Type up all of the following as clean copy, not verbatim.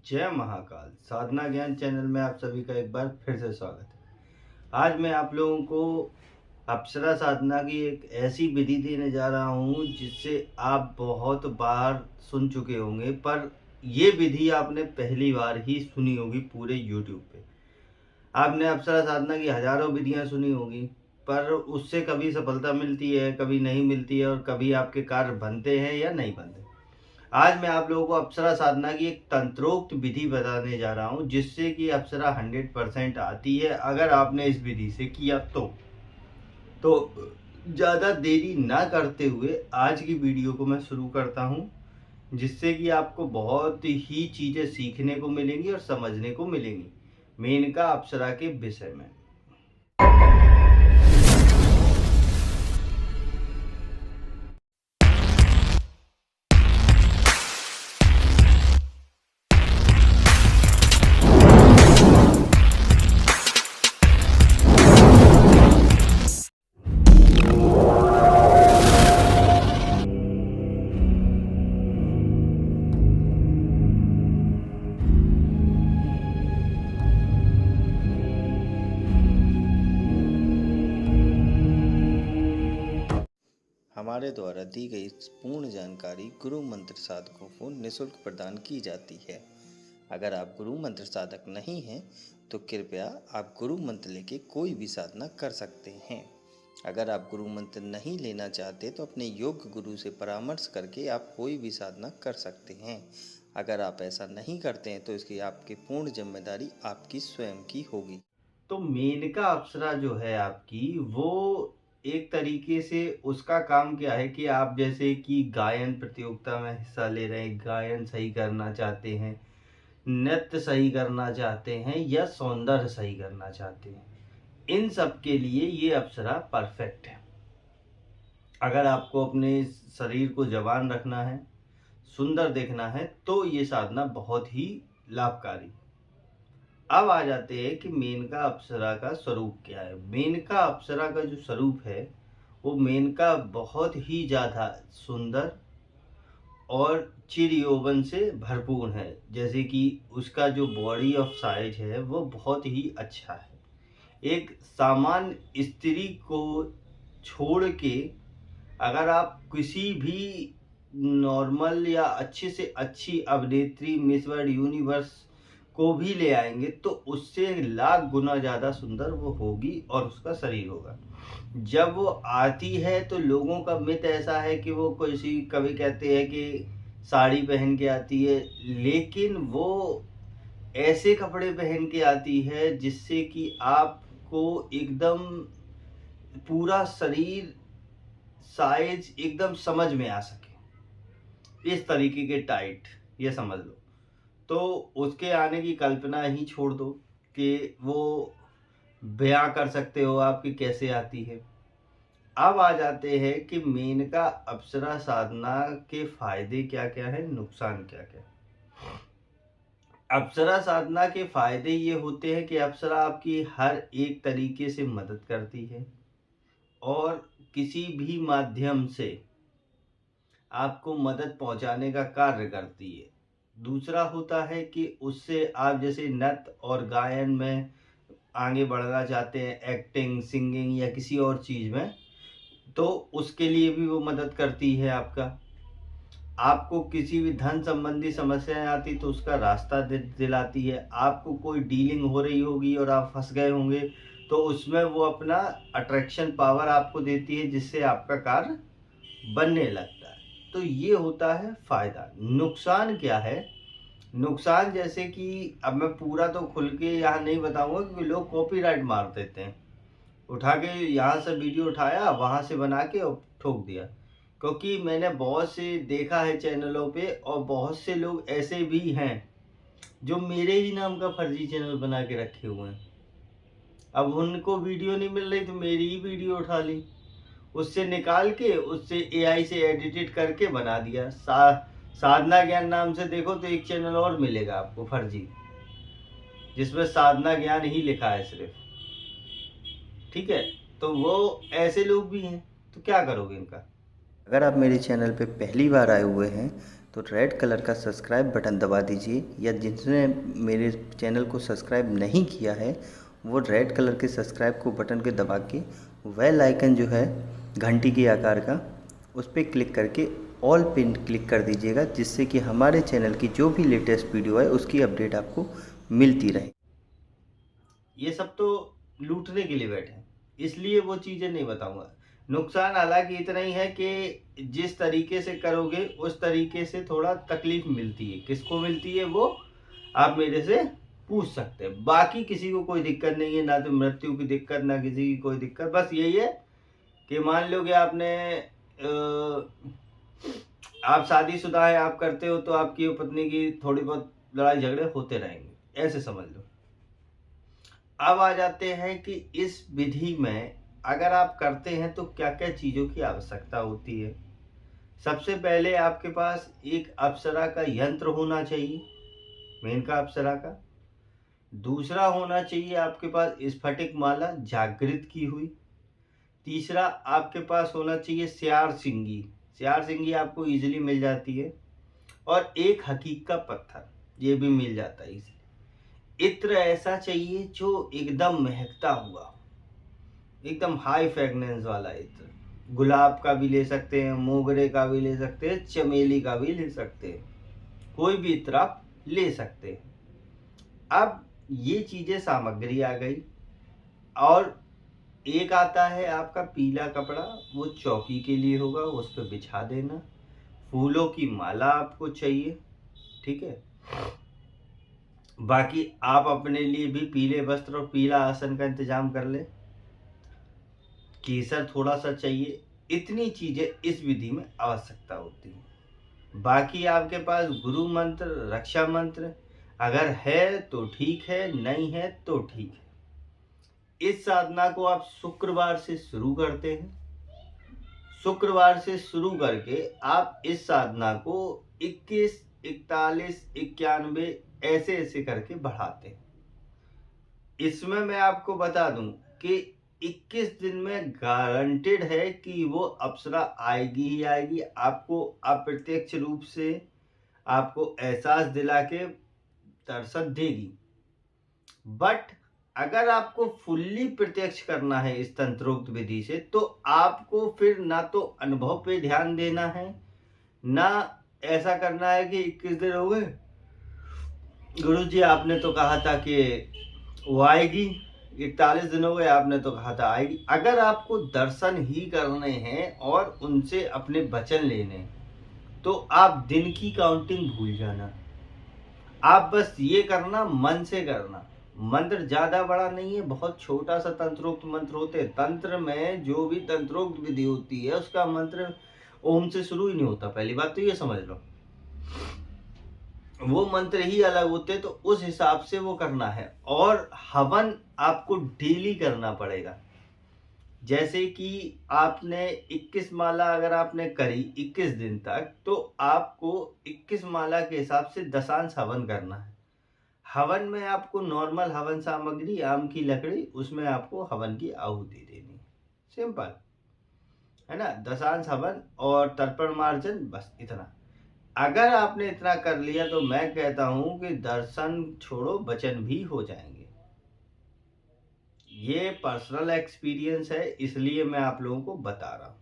जय महाकाल। साधना ज्ञान चैनल में आप सभी का एक बार फिर से स्वागत है। आज मैं आप लोगों को अप्सरा साधना की एक ऐसी विधि देने जा रहा हूँ जिससे आप बहुत बार सुन चुके होंगे, पर ये विधि आपने पहली बार ही सुनी होगी पूरे यूट्यूब पे। आपने अप्सरा साधना की हजारों विधियां सुनी होगी, पर उससे कभी सफलता मिलती है, कभी नहीं मिलती है, और कभी आपके कार्य बनते हैं या नहीं बनते। आज मैं आप लोगों को अप्सरा साधना की एक तंत्रोक्त विधि बताने जा रहा हूं जिससे कि अप्सरा 100% आती है अगर आपने इस विधि से किया तो ज़्यादा देरी ना करते हुए आज की वीडियो को मैं शुरू करता हूं, जिससे कि आपको बहुत ही चीज़ें सीखने को मिलेंगी और समझने को मिलेंगी मेनका अप्सरा के विषय में। हमारे द्वारा दी गई पूर्ण जानकारी गुरु मंत्र साधकों को निःशुल्क प्रदान की जाती है। अगर आप गुरु मंत्र साधक नहीं हैं तो कृपया आप गुरु मंत्र लेके कोई भी साधना कर सकते हैं। अगर आप गुरु मंत्र नहीं लेना चाहते तो अपने योग्य गुरु से परामर्श करके आप कोई भी साधना कर सकते हैं। अगर आप ऐसा नहीं करते हैं तो इसकी आपकी पूर्ण जिम्मेदारी आपकी स्वयं की होगी। तो मेनका अप्सरा जो है आपकी, वो एक तरीके से उसका काम क्या है कि आप जैसे कि गायन प्रतियोगिता में हिस्सा ले रहे हैं, गायन सही करना चाहते हैं, नृत्य सही करना चाहते हैं या सौंदर्य सही करना चाहते हैं, इन सब के लिए ये अप्सरा परफेक्ट है। अगर आपको अपने शरीर को जवान रखना है, सुंदर देखना है, तो ये साधना बहुत ही लाभकारी। अब आ जाते हैं कि मेनका अप्सरा का स्वरूप क्या है। मेनका अप्सरा का जो स्वरूप है वो मेनका बहुत ही ज़्यादा सुंदर और चिर यौवन से भरपूर है। जैसे कि उसका जो बॉडी ऑफ साइज है वो बहुत ही अच्छा है। एक सामान्य स्त्री को छोड़ के अगर आप किसी भी नॉर्मल या अच्छे से अच्छी अभिनेत्री मिस वर्ल्ड यूनिवर्स को भी ले आएंगे तो उससे लाख गुना ज़्यादा सुंदर वो होगी और उसका शरीर होगा। जब वो आती है तो लोगों का मिथ ऐसा है कि वो किसी कभी कहते हैं कि साड़ी पहन के आती है, लेकिन वो ऐसे कपड़े पहन के आती है जिससे कि आपको एकदम पूरा शरीर साइज एकदम समझ में आ सके, इस तरीके के टाइट, ये समझ लो। तो उसके आने की कल्पना ही छोड़ दो कि वो बयां कर सकते हो आप कि कैसे आती है। अब आ जाते हैं कि मेनका अप्सरा साधना के फायदे क्या क्या है, नुकसान क्या क्या है। अप्सरा साधना के फायदे ये होते हैं कि अप्सरा आपकी हर एक तरीके से मदद करती है और किसी भी माध्यम से आपको मदद पहुंचाने का कार्य करती है। दूसरा होता है कि उससे आप जैसे नृत्य और गायन में आगे बढ़ना चाहते हैं, एक्टिंग, सिंगिंग या किसी और चीज़ में, तो उसके लिए भी वो मदद करती है आपका। आपको किसी भी धन संबंधी समस्याएं आती तो उसका रास्ता दिलाती है। आपको कोई डीलिंग हो रही होगी और आप फंस गए होंगे तो उसमें वो अपना अट्रैक्शन पावर आपको देती है जिससे आपका कार्य बनने लगता है। तो ये होता है फायदा। नुकसान क्या है? नुकसान जैसे कि अब मैं पूरा तो खुल के यहाँ नहीं बताऊंगा क्योंकि लोग कॉपीराइट मार देते हैं। उठा के यहाँ से वीडियो उठाया, वहाँ से बना के और ठोक दिया। क्योंकि मैंने बहुत से देखा है चैनलों पे और बहुत से लोग ऐसे भी हैं जो मेरे ही नाम का फर्जी चैनल बना के रखे हुए हैं। अब उनको वीडियो नहीं मिल रही तो मेरी ही वीडियो उठा ली, उससे निकाल के उससे एआई से एडिटेड करके बना दिया। साधना ज्ञान नाम से देखो तो एक चैनल और मिलेगा आपको फर्जी, जिसमें साधना ज्ञान ही लिखा है सिर्फ। ठीक है, तो वो ऐसे लोग भी हैं, तो क्या करोगे इनका। अगर आप मेरे चैनल पे पहली बार आए हुए हैं तो रेड कलर का सब्सक्राइब बटन दबा दीजिए, या जिसने मेरे चैनल को सब्सक्राइब नहीं किया है वो रेड कलर के सब्सक्राइब को बटन के दबा के बेल आइकन जो है घंटी के आकार का, उस पर क्लिक करके ऑल पिन क्लिक कर दीजिएगा, जिससे कि हमारे चैनल की जो भी लेटेस्ट वीडियो है उसकी अपडेट आपको मिलती रहे। ये सब तो लूटने के लिए बैठे हैं, इसलिए वो चीज़ें नहीं बताऊंगा। नुकसान हालांकि इतना ही है कि जिस तरीके से करोगे उस तरीके से थोड़ा तकलीफ मिलती है। किसको मिलती है वो आप मेरे से पूछ सकते हैं। बाकी किसी को कोई दिक्कत नहीं है, ना तो मृत्यु की दिक्कत ना किसी की कोई दिक्कत। बस यही है कि मान लो कि आप शादीशुदा है, आप करते हो, तो आपकी पत्नी की थोड़ी बहुत लड़ाई झगड़े होते रहेंगे, ऐसे समझ लो। अब आ जाते हैं कि इस विधि में अगर आप करते हैं तो क्या क्या चीज़ों की आवश्यकता होती है। सबसे पहले आपके पास एक अप्सरा का यंत्र होना चाहिए, मेनका अप्सरा का। दूसरा होना चाहिए आपके पास स्फटिक माला जागृत की हुई। तीसरा आपके पास होना चाहिए स्यार सिंगी। स्यार सिंगी आपको इजीली मिल जाती है। और एक हकीक का पत्थर, ये भी मिल जाता है इजीली। इत्र ऐसा चाहिए जो एकदम महकता हुआ, एकदम हाई फ्रेगनेंस वाला इत्र। गुलाब का भी ले सकते हैं, मोगरे का भी ले सकते हैं, चमेली का भी ले सकते हैं, कोई भी इत्र आप ले सकते हैं। अब ये चीजें सामग्री आ गई। और एक आता है आपका पीला कपड़ा, वो चौकी के लिए होगा, उस पर बिछा देना। फूलों की माला आपको चाहिए, ठीक है। बाकी आप अपने लिए भी पीले वस्त्र और पीला आसन का इंतजाम कर ले। केसर थोड़ा सा चाहिए। इतनी चीजें इस विधि में आवश्यकता होती है। बाकी आपके पास गुरु मंत्र, रक्षा मंत्र अगर है तो ठीक है, नहीं है तो ठीक है। इस साधना को आप शुक्रवार से शुरू करते हैं। शुक्रवार से शुरू करके आप इस साधना को 21, 41, 91 ऐसे ऐसे करके बढ़ाते हैं। इसमें मैं आपको बता दूं कि 21 दिन में गारंटेड है कि वो अप्सरा आएगी ही आएगी। आपको अप्रत्यक्ष रूप से आपको एहसास दिला के दर्शन देगी। बट अगर आपको फुल्ली प्रत्यक्ष करना है इस तंत्रोक्त विधि से, तो आपको फिर ना तो अनुभव पे ध्यान देना है, ना ऐसा करना है कि 21 दिन हो गए गुरु जी आपने तो कहा था कि वो आएगी, 41 दिन हो गए आपने तो कहा था आएगी। अगर आपको दर्शन ही करने हैं और उनसे अपने वचन लेने, तो आप दिन की काउंटिंग भूल जाना। आप बस ये करना, मन से करना। मंत्र ज्यादा बड़ा नहीं है, बहुत छोटा सा तंत्रोक्त मंत्र होते हैं। तंत्र में जो भी तंत्रोक्त विधि होती है उसका मंत्र ओम से शुरू ही नहीं होता, पहली बात तो ये समझ लो। वो मंत्र ही अलग होते, तो उस हिसाब से वो करना है। और हवन आपको डेली करना पड़ेगा। जैसे कि आपने 21 माला अगर आपने करी 21 दिन तक, तो आपको 21 माला के हिसाब से दशांश हवन करना है। हवन में आपको नॉर्मल हवन सामग्री, आम की लकड़ी, उसमें आपको हवन की आहुति देनी, सिंपल है ना। दशांश हवन और तर्पण मार्जन, बस इतना। अगर आपने इतना कर लिया तो मैं कहता हूं कि दर्शन छोड़ो वचन भी हो जाएंगे। ये पर्सनल एक्सपीरियंस है, इसलिए मैं आप लोगों को बता रहा हूं।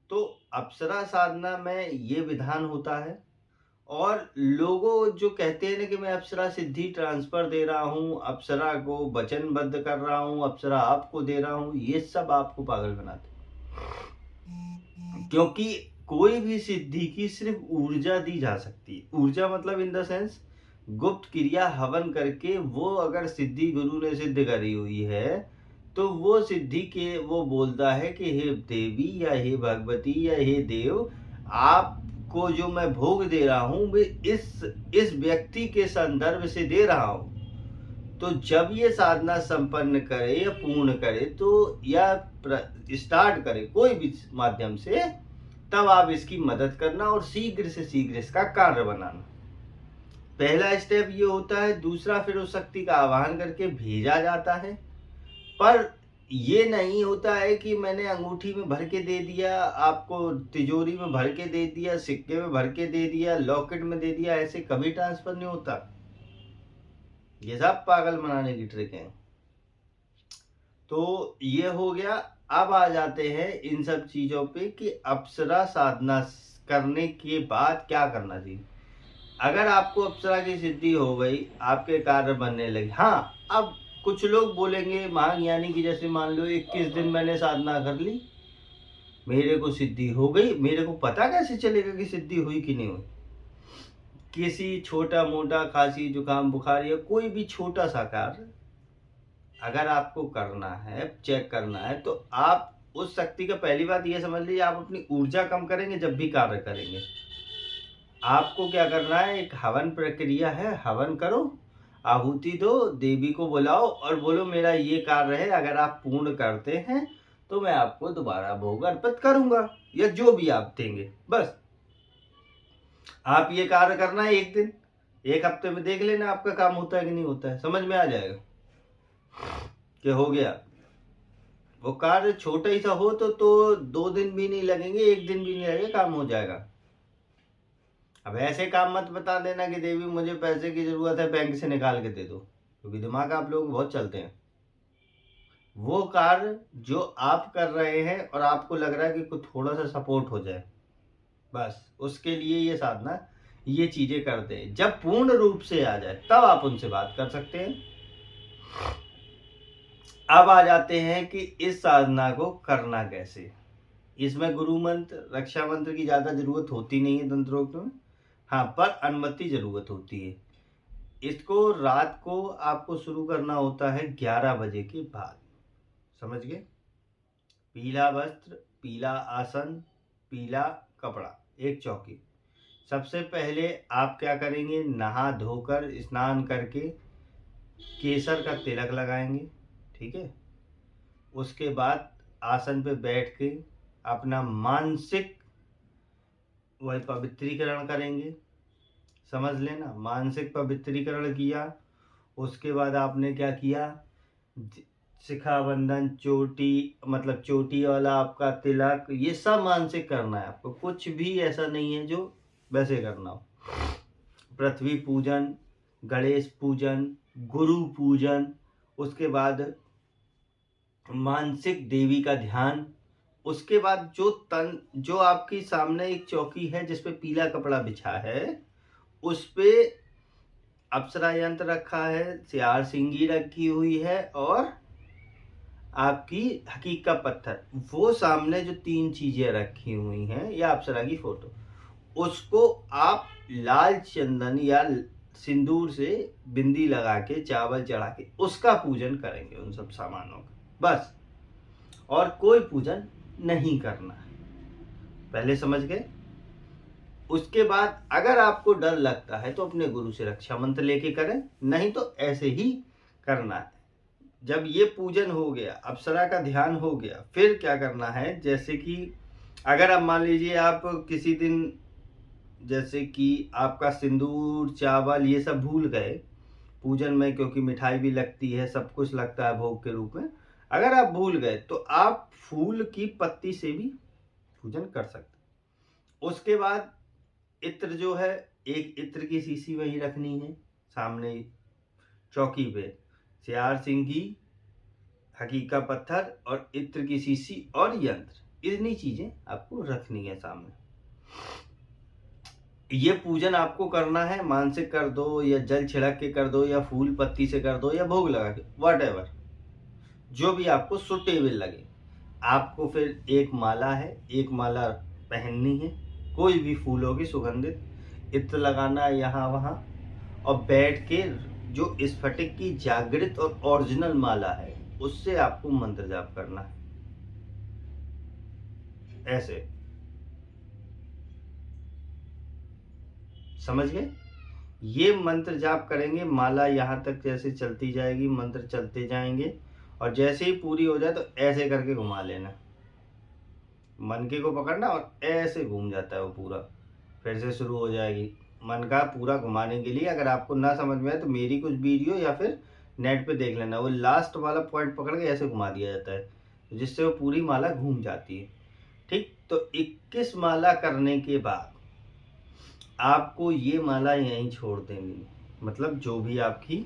तो अप्सरा साधना में ये विधान होता है। और लोगों जो कहते हैं ना कि मैं अप्सरा सिद्धि ट्रांसफर दे रहा हूँ, अप्सरा को वचनबद्ध कर रहा हूँ, अप्सरा आपको दे रहा हूँ, ये सब आपको पागल बनाते। क्योंकि कोई भी सिद्धि की सिर्फ ऊर्जा दी जा सकती है। ऊर्जा मतलब इन द सेंस गुप्त क्रिया हवन करके वो अगर सिद्धि गुरु ने सिद्ध करी हुई है, तो वो सिद्धि के वो बोलता है कि हे देवी या हे भगवती या हे देव, आपको जो मैं भोग दे रहा हूं वे इस व्यक्ति के संदर्भ से दे रहा हूं। तो जब ये साधना संपन्न करे या पूर्ण करे, तो या स्टार्ट करे कोई भी माध्यम से, तब आप इसकी मदद करना और शीघ्र से शीघ्र इसका कार्य बनाना। पहला स्टेप ये होता है। दूसरा, फिर उस शक्ति का आवाहन करके भेजा जाता है। पर ये नहीं होता है कि मैंने अंगूठी में भर के दे दिया, आपको तिजोरी में भर के दे दिया, सिक्के में भर के दे दिया, लॉकेट में दे दिया, ऐसे कभी ट्रांसफर नहीं होता। ये सब पागल बनाने की ट्रिक है। तो ये हो गया। अब आ जाते हैं इन सब चीजों पे कि अप्सरा साधना करने के बाद क्या करना चाहिए। अगर आपको अप्सरा की सिद्धि हो गई, आपके कार्य बनने लगे, हाँ, अब कुछ लोग बोलेंगे महाज्ञानी की, जैसे मान लो 21 दिन मैंने साधना कर ली, मेरे को सिद्धि हो गई, मेरे को पता कैसे चलेगा कि सिद्धि हुई कि नहीं हुई। किसी छोटा मोटा खांसी जुकाम बुखार या कोई भी छोटा सा कार्य अगर आपको करना है, चेक करना है, तो आप उस शक्ति का, पहली बात ये समझ लीजिए, आप अपनी ऊर्जा कम करेंगे जब भी कार्य करेंगे। आपको क्या करना है, एक हवन प्रक्रिया है, हवन करो, आहुति दो, देवी को बुलाओ और बोलो मेरा ये कार्य है, अगर आप पूर्ण करते हैं तो मैं आपको दोबारा भोग अर्पित करूंगा, या जो भी आप देंगे। बस आप ये कार्य करना है, एक दिन, एक हफ्ते में देख लेना आपका काम होता है कि नहीं होता है, समझ में आ जाएगा कि हो गया। वो कार्य छोटा ही सा हो तो 2 दिन भी नहीं लगेंगे, 1 दिन भी नहीं लगेगा, काम हो जाएगा। अब ऐसे काम मत बता देना कि देवी मुझे पैसे की जरूरत है, बैंक से निकाल के दे दो, क्योंकि दिमाग आप लोग बहुत चलते हैं। वो कार्य जो आप कर रहे हैं और आपको लग रहा है कि कुछ थोड़ा सा सपोर्ट हो जाए, बस उसके लिए ये साधना, ये चीजें करते हैं। जब पूर्ण रूप से आ जाए तब आप उनसे बात कर सकते हैं। अब आ जाते हैं कि इस साधना को करना कैसे। इसमें गुरु मंत्र, रक्षा मंत्र की ज्यादा जरूरत होती नहीं है तंत्रोक्त में, हाँ, पर अनुमति जरूरत होती है। इसको रात को आपको शुरू करना होता है 11 बजे के बाद, समझ गए। पीला वस्त्र, पीला आसन, पीला कपड़ा, एक चौकी। सबसे पहले आप क्या करेंगे, नहा धोकर स्नान करके केसर का तिलक लगाएंगे, ठीक है। उसके बाद आसन पे बैठ के अपना मानसिक वही पवित्रीकरण करेंगे, समझ लेना, मानसिक पवित्रीकरण किया। उसके बाद आपने क्या किया, शिखा बंधन, चोटी, मतलब चोटी वाला आपका तिलक, ये सब मानसिक करना है आपको, कुछ भी ऐसा नहीं है जो वैसे करना हो। पृथ्वी पूजन, गणेश पूजन, गुरु पूजन, उसके बाद मानसिक देवी का ध्यान। उसके बाद जो आपकी सामने एक चौकी है जिसपे पीला कपड़ा बिछा है, उस पे अप्सरा यंत्र रखा है, सियार सिंगी रखी हुई है और आपकी हकीक का पत्थर, वो सामने जो 3 चीजें रखी हुई हैं या अप्सरा की फोटो, उसको आप लाल चंदन या सिंदूर से बिंदी लगा के, चावल चढ़ा के उसका पूजन करेंगे, उन सब सामानों का, बस। और कोई पूजन नहीं करना है, पहले समझ गए। उसके बाद अगर आपको डर लगता है तो अपने गुरु से रक्षा मंत्र लेके करें, नहीं तो ऐसे ही करना है। जब ये पूजन हो गया, अप्सरा का ध्यान हो गया, फिर क्या करना है, जैसे कि अगर आप मान लीजिए आप किसी दिन, जैसे कि आपका सिंदूर चावल ये सब भूल गए पूजन में, क्योंकि मिठाई भी लगती है, सब कुछ लगता है भोग के रूप में, अगर आप भूल गए तो आप फूल की पत्ती से भी पूजन कर सकते। उसके बाद इत्र जो है, एक इत्र की शीशी वही रखनी है सामने चौकी पे, सियार सिंगी, हकीका पत्थर और इत्र की शीशी और यंत्र, इतनी चीजें आपको रखनी है सामने। ये पूजन आपको करना है, मानसिक कर दो या जल छिड़क के कर दो या फूल पत्ती से कर दो या भोग लगा के, व्हाटएवर, जो भी आपको सुटेबल लगे। आपको फिर एक माला है, एक माला पहननी है, कोई भी फूलों की सुगंधित, इत्र लगाना है यहाँ वहाँ, और बैठ के जो स्फटिक की जागृत और ओरिजिनल माला है उससे आपको मंत्र जाप करना है, ऐसे, समझ गए। ये मंत्र जाप करेंगे, माला यहाँ तक जैसे चलती जाएगी, मंत्र चलते जाएंगे, और जैसे ही पूरी हो जाए तो ऐसे करके घुमा लेना, मनके को पकड़ना और ऐसे घूम जाता है वो पूरा, फिर से शुरू हो जाएगी। मन का पूरा घुमाने के लिए अगर आपको ना समझ में आए तो मेरी कुछ वीडियो या फिर नेट पे देख लेना, वो लास्ट वाला पॉइंट पकड़ के ऐसे घुमा दिया जाता है जिससे वो पूरी माला घूम जाती है। ठीक, तो 21 माला करने के बाद आपको ये माला यहीं छोड़ देनी, मतलब जो भी आपकी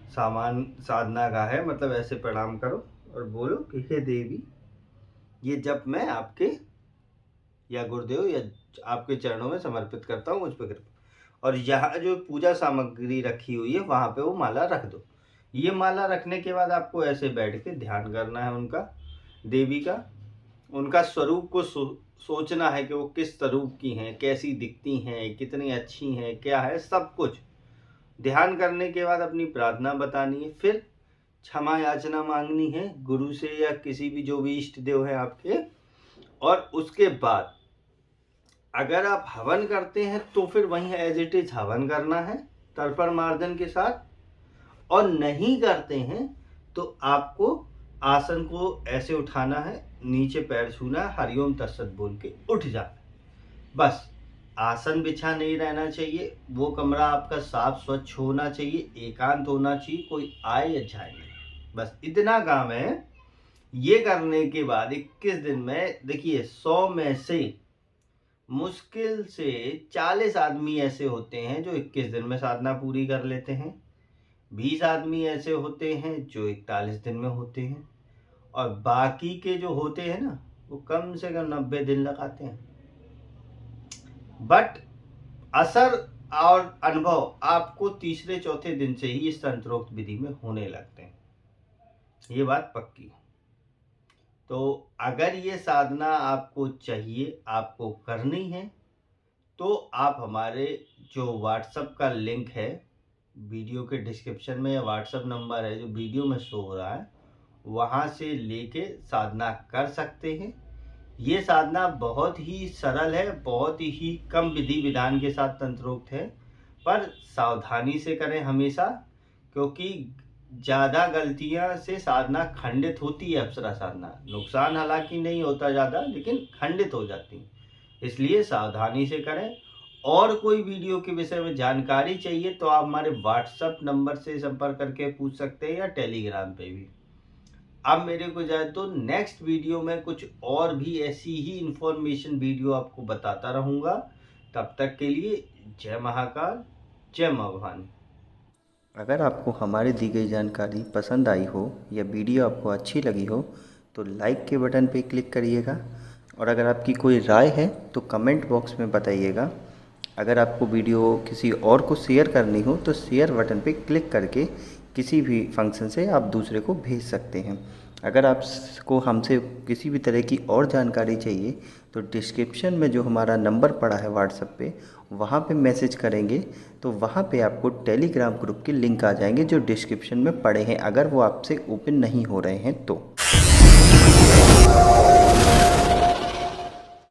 सामान साधना का है, मतलब ऐसे प्रणाम करो और बोलो कि हे देवी, ये जब मैं आपके या गुरुदेव या आपके चरणों में समर्पित करता हूँ, मुझ पे कृपा। और यहाँ जो पूजा सामग्री रखी हुई है वहाँ पे वो माला रख दो। ये माला रखने के बाद आपको ऐसे बैठ के ध्यान करना है उनका, देवी का, उनका स्वरूप को सोचना है कि वो किस स्वरूप की हैं, कैसी दिखती हैं, कितनी अच्छी हैं, क्या है, सब कुछ ध्यान करने के बाद अपनी प्रार्थना बतानी है। फिर क्षमा याचना मांगनी है गुरु से या किसी भी जो भी इष्ट देव है आपके। और उसके बाद अगर आप हवन करते हैं तो फिर वहीं एज इट इज हवन करना है तर्पण मार्जन के साथ, और नहीं करते हैं तो आपको आसन को ऐसे उठाना है, नीचे पैर छूना है, हरिओम तत्सत बोल के उठ जाना है। बस आसन बिछा नहीं रहना चाहिए, वो कमरा आपका साफ स्वच्छ होना चाहिए, एकांत होना चाहिए, कोई आए या जाए नहीं, बस इतना काम है। ये करने के बाद 21 दिन में देखिए 100 में से मुश्किल से 40 आदमी ऐसे होते हैं जो 21 दिन में साधना पूरी कर लेते हैं, 20 आदमी ऐसे होते हैं जो 41 दिन में होते हैं, और बाकी के जो होते हैं ना वो कम से कम 90 दिन लगाते हैं। बट असर और अनुभव आपको तीसरे चौथे दिन से ही इस तंत्रोक्त विधि में होने लगते हैं, ये बात पक्की है। तो अगर ये साधना आपको चाहिए, आपको करनी है, तो आप हमारे जो व्हाट्सएप का लिंक है वीडियो के डिस्क्रिप्शन में, या व्हाट्सएप नंबर है जो वीडियो में शो हो रहा है, वहाँ से लेके साधना कर सकते हैं। ये साधना बहुत ही सरल है, बहुत ही कम विधि विधान के साथ तंत्रोक्त है, पर सावधानी से करें हमेशा, क्योंकि ज़्यादा गलतियां से साधना खंडित होती है। अप्सरा साधना नुकसान हालांकि नहीं होता ज़्यादा, लेकिन खंडित हो जाती है, इसलिए सावधानी से करें। और कोई वीडियो के विषय में जानकारी चाहिए तो आप हमारे व्हाट्सएप नंबर से संपर्क करके पूछ सकते हैं, या टेलीग्राम पे भी। अब मेरे को जाए तो नेक्स्ट वीडियो में कुछ और भी ऐसी ही इंफॉर्मेशन वीडियो आपको बताता रहूँगा। तब तक के लिए जय महाकाल, जय माँ भवानी। अगर आपको हमारी दी गई जानकारी पसंद आई हो या वीडियो आपको अच्छी लगी हो तो लाइक के बटन पर क्लिक करिएगा, और अगर आपकी कोई राय है तो कमेंट बॉक्स में बताइएगा। अगर आपको वीडियो किसी और को शेयर करनी हो तो शेयर बटन पर क्लिक करके किसी भी फंक्शन से आप दूसरे को भेज सकते हैं। अगर आपको हमसे किसी भी तरह की और जानकारी चाहिए तो डिस्क्रिप्शन में जो हमारा नंबर पड़ा है व्हाट्सएप पे, वहाँ पे मैसेज करेंगे तो वहाँ पे आपको टेलीग्राम ग्रुप के लिंक आ जाएंगे जो डिस्क्रिप्शन में पड़े हैं, अगर वो आपसे ओपन नहीं हो रहे हैं तो।